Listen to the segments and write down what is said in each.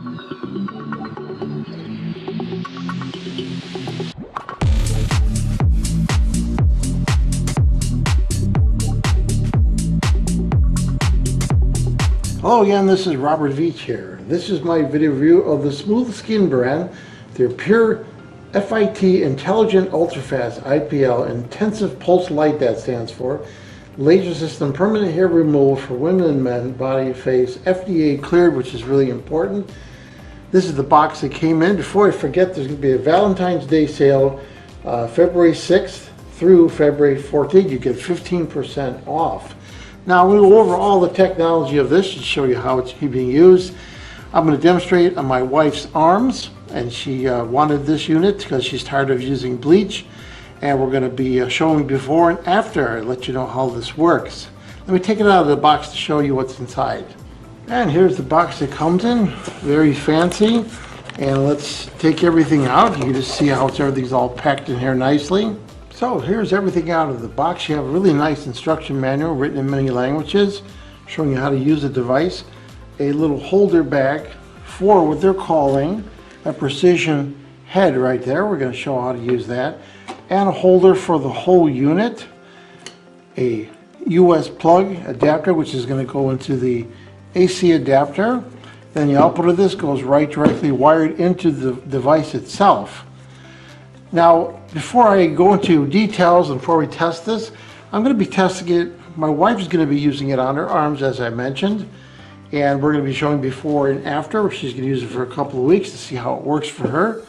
Hello again, this is Robert Veach here. This is my video review of the SmoothSkin brand, their pure FIT Intelligent Ultrafast IPL Intensive Pulse Light, that stands for. Laser system permanent hair removal for women and men, body, face, FDA cleared, which is really important. This is the box that came in. Before I forget, there's going to be a Valentine's Day sale February 6th through February 14th. You get 15% off. Now we'll go over all the technology of this to show you how it's being used. I'm going to demonstrate on my wife's arms, and she wanted this unit because she's tired of using bleach. And we're going to be showing before and after, let you know how this works. Let me take it out of the box to show you what's inside. And here's the box it comes in, very fancy. And let's take everything out. You can just see how everything's all packed in here nicely. So here's everything out of the box. You have a really nice instruction manual written in many languages showing you how to use the device. A little holder bag for what they're calling a precision head right there. We're going to show how to use that. And a holder for the whole unit. A US plug adapter, which is going to go into the AC adapter. Then the output of this goes right directly wired into the device itself. Now, before I go into details and before we test this, I'm going to be testing it. My wife is going to be using it on her arms, as I mentioned, and we're going to be showing before and after. She's going to use it for a couple of weeks to see how it works for her.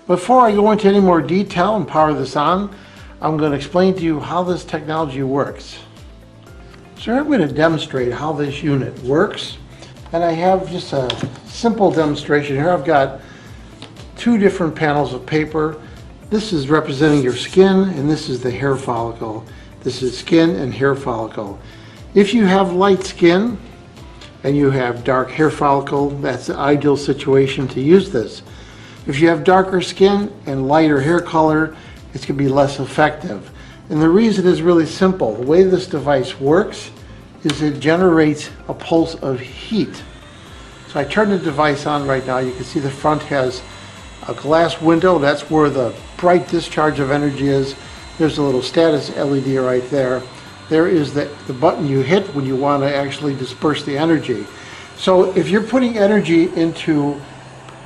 Before I go into any more detail and power this on, I'm going to explain to you how this technology works. So I'm going to demonstrate how this unit works, and I have just a simple demonstration here. I've got two different panels of paper. This is representing your skin, and this is the hair follicle. This is skin and hair follicle. If you have light skin and you have dark hair follicle, that's the ideal situation to use this. If you have darker skin and lighter hair color, it's going to be less effective. And the reason is really simple. The way this device works is it generates a pulse of heat. So I turn the device on right now. You can see the front has a glass window. That's where the bright discharge of energy is. There's a little status LED right there. There is the button you hit when you want to actually disperse the energy. So if you're putting energy into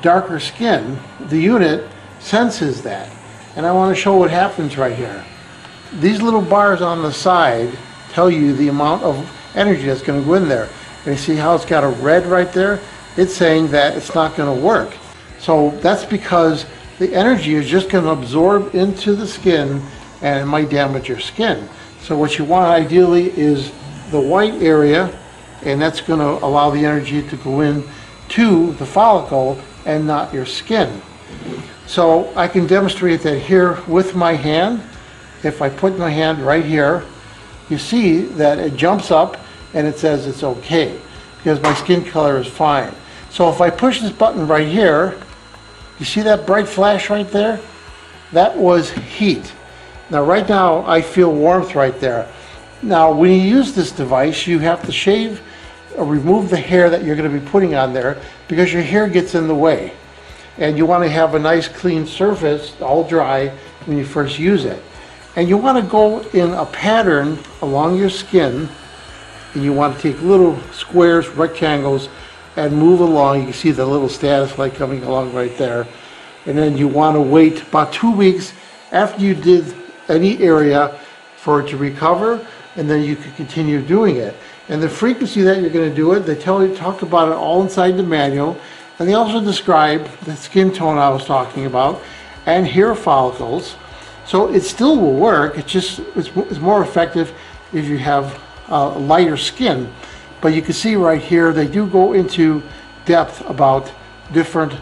darker skin, the unit senses that. And I want to show what happens right here. These little bars on the side tell you the amount of energy that's going to go in there. And you see how it's got a red right there? It's saying that it's not going to work. So that's because the energy is just going to absorb into the skin and it might damage your skin. So what you want ideally is the white area, and that's going to allow the energy to go in to the follicle and not your skin. So I can demonstrate that here with my hand. If I put my hand right here, you see that it jumps up and it says it's okay because my skin color is fine. So if I push this button right here, you see that bright flash right there? That was heat. Now right now I feel warmth right there. Now when you use this device, you have to shave or remove the hair that you're going to be putting on there because your hair gets in the way. And you want to have a nice clean surface, all dry, when you first use it. And you want to go in a pattern along your skin, and you want to take little squares, rectangles, and move along. You can see the little status light coming along right there. And then you want to wait about 2 weeks after you did any area for it to recover, and then you can continue doing it. And the frequency that you're going to do it, they talk about it all inside the manual, and they also describe the skin tone I was talking about and hair follicles. So it still will work. It's more effective if you have lighter skin. But you can see right here, they do go into depth about different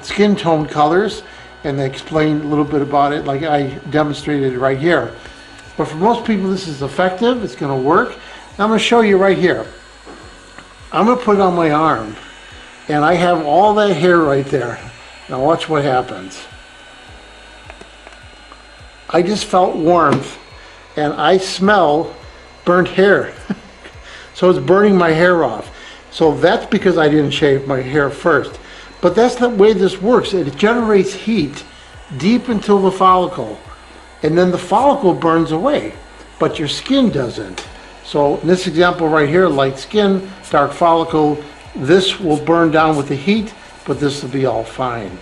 skin tone colors, and they explain a little bit about it like I demonstrated right here. But for most people, this is effective. It's going to work. Now I'm going to show you right here. I'm going to put it on my arm, and I have all that hair right there. Now watch what happens. I just felt warmth, and I smell burnt hair. So it's burning my hair off. So that's because I didn't shave my hair first. But that's the way this works. It generates heat deep into the follicle, and then the follicle burns away, but your skin doesn't. So in this example right here, light skin, dark follicle, this will burn down with the heat, but this will be all fine.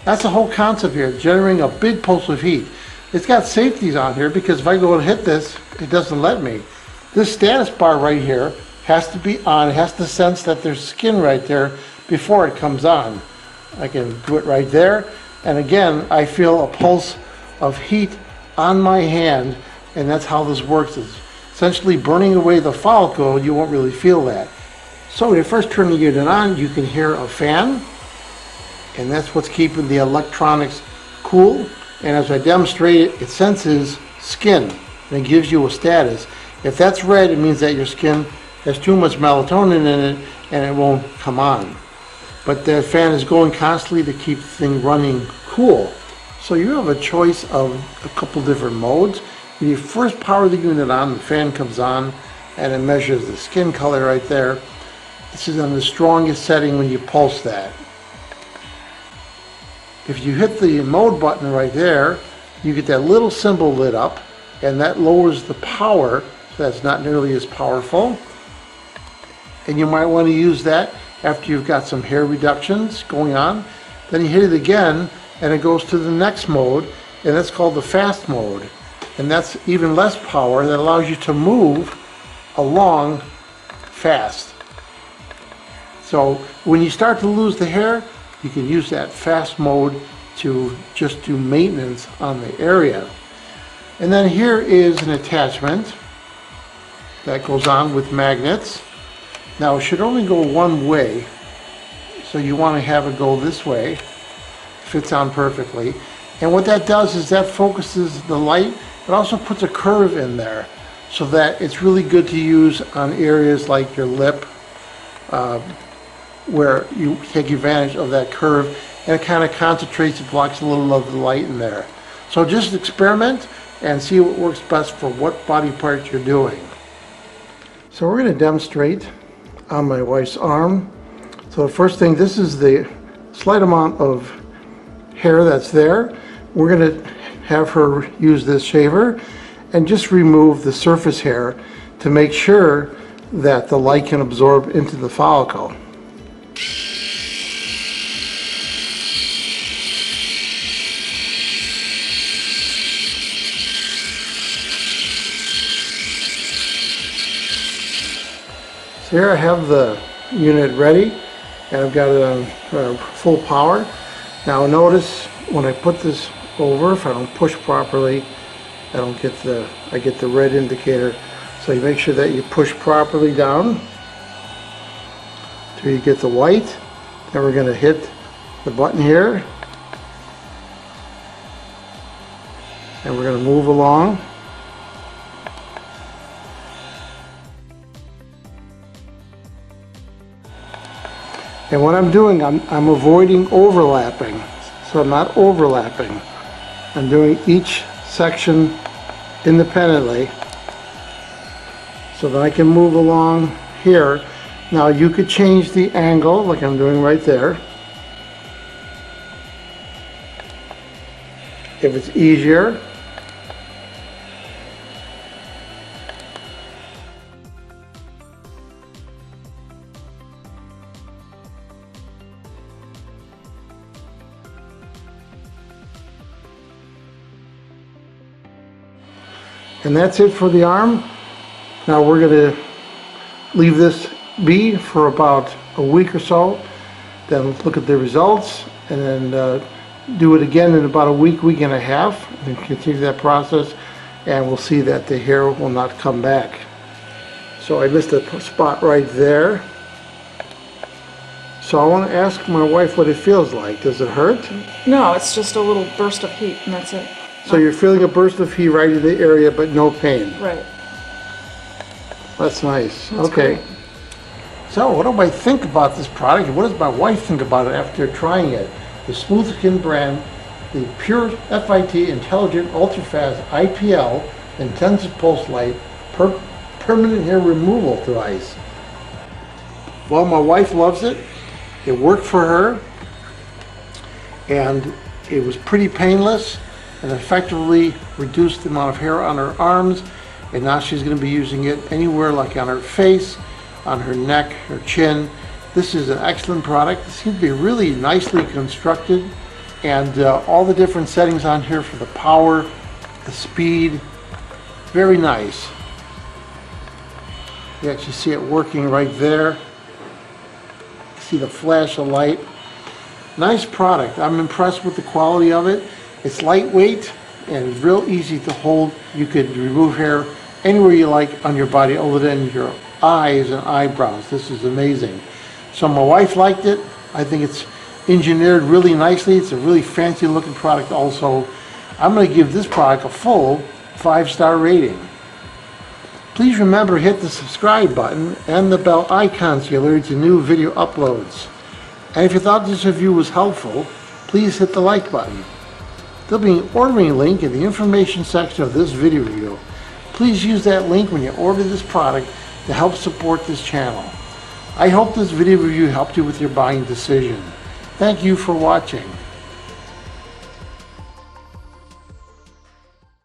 That's the whole concept here, generating a big pulse of heat. It's got safeties on here because if I go and hit this, it doesn't let me. This status bar right here has to be on. It has to sense that there's skin right there before it comes on. I can do it right there. And again, I feel a pulse of heat on my hand, and that's how this works. It's essentially burning away the follicle. You won't really feel that. So when you first turn the unit on, you can hear a fan, and that's what's keeping the electronics cool. And as I demonstrate it senses skin, and it gives you a status. If that's red, it means that your skin has too much melatonin in it, and it won't come on. But the fan is going constantly to keep the thing running cool. So you have a choice of a couple different modes. When you first power the unit on, the fan comes on, and it measures the skin color right there. This is on the strongest setting when you pulse that. If you hit the mode button right there, you get that little symbol lit up, and that lowers the power, so that's not nearly as powerful. And you might want to use that after you've got some hair reductions going on. Then you hit it again, and it goes to the next mode, and that's called the fast mode. And that's even less power that allows you to move along fast. So when you start to lose the hair, you can use that fast mode to just do maintenance on the area. And then here is an attachment that goes on with magnets. Now it should only go one way, so you want to have it go this way. Fits on perfectly. And what that does is that focuses the light. It also puts a curve in there so that it's really good to use on areas like your lip, where you take advantage of that curve, and it kind of concentrates, it blocks a little of the light in there. So just experiment and see what works best for what body part you're doing. So we're going to demonstrate on my wife's arm. So the first thing, this is the slight amount of hair that's there. We're going to have her use this shaver and just remove the surface hair to make sure that the light can absorb into the follicle. So here I have the unit ready, and I've got it on full power. Now notice when I put this over, if I don't push properly, I get the red indicator. So you make sure that you push properly down till you get the white. Then we're going to hit the button here, and we're going to move along. And what I'm doing, I'm avoiding overlapping. So I'm not overlapping. I'm doing each section independently so that I can move along here. Now you could change the angle like I'm doing right there if it's easier. And that's it for the arm. Now we're going to leave this be for about a week or so, then look at the results, and then do it again in about a week, week and a half, and continue that process, and we'll see that the hair will not come back. So I missed a spot right there. So I want to ask my wife what it feels like. Does it hurt? No, it's just a little burst of heat, and that's it. So you're feeling a burst of heat right in the area, but no pain. Right. That's nice. That's okay. great. So what do I think about this product, and what does my wife think about it after trying it? The SmoothSkin brand, the pure FIT Intelligent Ultra-Fast IPL Intensive Pulse Light Permanent Hair Removal Device. Well, my wife loves it. It worked for her. and it was pretty painless and effectively reduced the amount of hair on her arms. And now she's going to be using it anywhere, like on her face, on her neck, her chin. This is an excellent product. It seems to be really nicely constructed, and all the different settings on here for the power, the speed, very nice. You actually see it working right there. See the flash of light. Nice product. I'm impressed with the quality of it. It's lightweight and real easy to hold. You could remove hair anywhere you like on your body other than your eyes and eyebrows. This is amazing. So my wife liked it. I think it's engineered really nicely. It's a really fancy looking product also. I'm going to give this product a full 5-star rating. Please remember to hit the subscribe button and the bell icon so you're alerted to new video uploads. And if you thought this review was helpful, please hit the like button. There'll be an ordering link in the information section of this video review. Please use that link when you order this product to help support this channel. I hope this video review helped you with your buying decision. Thank you for watching.